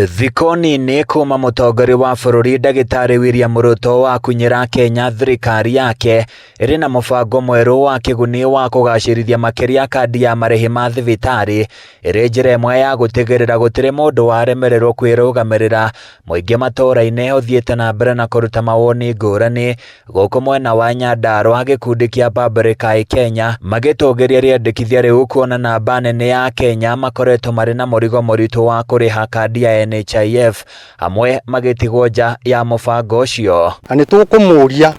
Thikoni nĩ kuma mũtongoria wa bũrũri Ndagĩtarĩ William Ruto wa kunyĩra Kenya thirikari yake ĩrĩ na mũbango mwerũ wa kĩguni wa kũgacĩrithia makĩria kandi ya marĩhi ma thibitarĩ, ĩrĩ njĩra ĩmwe ya gũtigĩrĩra gũtirĩ mũndũ waremererwo kwĩrũgamĩrĩra. Mũingĩ matũũra-inĩ ũthiĩte na mbere na kũruta mawoni ngũrani gũkũ mwena wa Nyandarua, gĩkundi kĩa Public Eye Kenya magĩtũgĩria rĩendekithia rĩu kuona namba nene ya Kenya makoretwo marĩ na mũrigo mũritũ wa kũrĩha kandi ya NHIF, amwe magĩtigwo nja ya mũbango ũcio. Nĩ tũkũmũria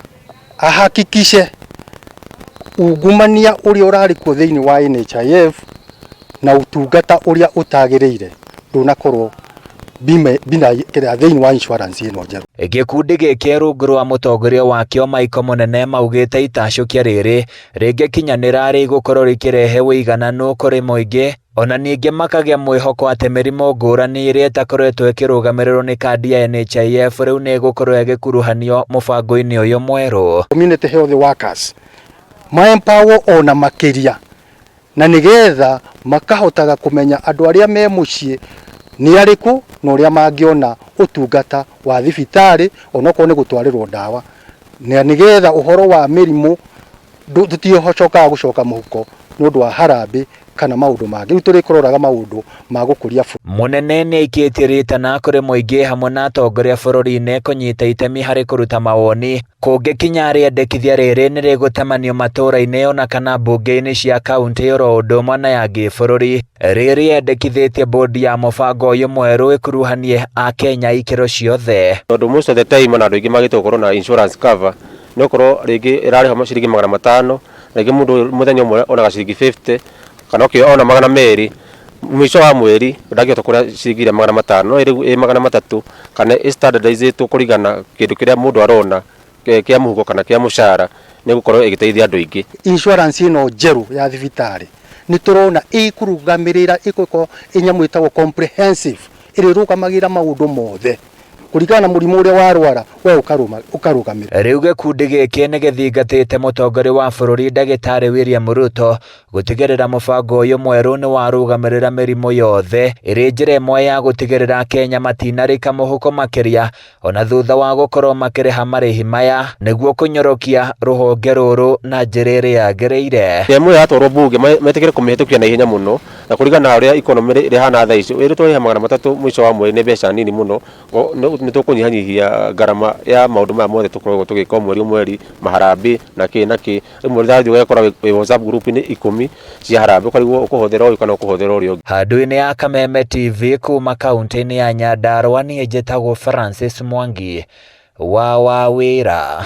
ahakikishe ungumania ũrĩa ũrarĩ kuo thĩinĩ wa NHIF na ũtungata ũrĩa ũtagĩrĩire ndũnakorwo thĩinĩ wa insurance ĩno njerũ. Gĩkundi gĩkĩ rungu rwa mũtongoria wakĩo Michael Mũnene maugĩte itacũkia rĩrĩ rĩngĩkinyanĩra rĩgũkorwo rĩkĩrehe ũigananu kũrĩ mũingĩ, ona ningĩ makagĩa mwĩhoko atĩ mĩrimũ ngũrani ĩrĩa ĩtakoretwo ĩkĩrũgamĩrĩrwo nĩ kandi ya NHIF rĩu nĩ ĩgũkorwo ĩgĩkuruhanio mũbango-inĩ ũyũ mwerũ. Community health workers ma-empower ona makĩria, na nĩgetha makahotaga kũmenya andũ arĩa me mũciĩ nĩ arĩkũ na ũrĩa mangĩona ũtungata wa thibitarĩ onokorwo nĩ gũtwarĩrwo ndawa, na nĩgetha ũhoro wa mĩrimũ tũtihocokaga gũcoka mũhuko nĩ ũndũ wa harambĩ kana maũndũ mangĩ. Rĩu tũrĩkũroraga maũndũ ma gũkũria bũrũri. Mũnene nĩ aikĩtie rĩtana kũrĩ mũingĩ hamwe na atongoria bũrũri-inĩ kũnyita itemi harĩ kũruta mawoni kũngĩkinya rĩendekithia rĩrĩ nĩ rĩgũtemanio matũũra-inĩ ona kana mbunge-inĩ cia kaũntĩ oro ũndũ ũmwe na ya gĩbũrũri. Rĩrĩ yendekithĩtie bodi ya mũbango ũyũ mwerũ ĩkuruhanie Akenya ikĩro ciothe. Tondũ most of the time na andũ aingĩ magĩte gũkorwo na insurance cover nĩ gũkorwo rĩngĩ ĩrarĩha ciringi 500, rĩngĩ mũndũ mũthenya ũmwe onaga ciringi 50 kana ona 200, mwisho wa mweri ndagĩhota kũrĩa ciringi 500, no rĩu 300 kana standardized kũringana kĩndũ kĩrĩa mũndũ arona kĩa mũhuko kana kĩa mũcara, nĩ gũkorwo ĩgĩteithia andũ aingĩ. Insurance ĩno njerũ ya thibitarĩ nĩ tũrona ĩkũrũgamĩrĩra ĩkorwo ĩnyamũ ĩtagwo comprehensive, ĩrĩrũgamagĩrĩra maũndũ mothe kũringana na mũrimũ ũrĩa warwara we ũkarũgamĩrĩra. Rĩu gĩkundi gĩkĩ nĩ gĩthingatĩte mũtongoria wa bũrũri Ndagĩtarĩ William Ruto gũtigĩrĩra mũbango ũyũ mwerũ nĩ warũgamĩrĩra mĩrimũ yothe, ĩrĩ njĩra ĩmwe ya gũtigĩrĩra Kenya matinarĩka mũhuko makĩria ona thutha wa gũkorwo makĩrĩha marĩhi maya nĩguo kũnyorokia rũhonge rũrũ na njĩra ĩrĩa yagĩrĩire. Ĩmwe yatwarwo mbunge metĩkĩre kũmĩhĩtũkia na ihenya mũno, na kũringana na ũrĩa economy ĩhana thaa ici tũrĩha 300 mwisho wa mweri nĩ mbeca nini mũno. Nĩ tũkũnyihanyihia ngarama ya maũndũ maya mothe tũkoragwo tũgĩka mweri maharambĩ na kĩ rĩmwe rĩrathiĩ ũgakora wĩ WhatsApp group-inĩ 10 cia harambĩ ũkarigwo ũkũhũthĩra ũyũ kana ũkũhũthĩra ũrĩa ũngĩ. Handũ-inĩ ya Kameme TV kuma kaũntĩ-inĩ ya Nyandarua, niĩ njĩtagwo Francis Mwangi wa Wawĩra.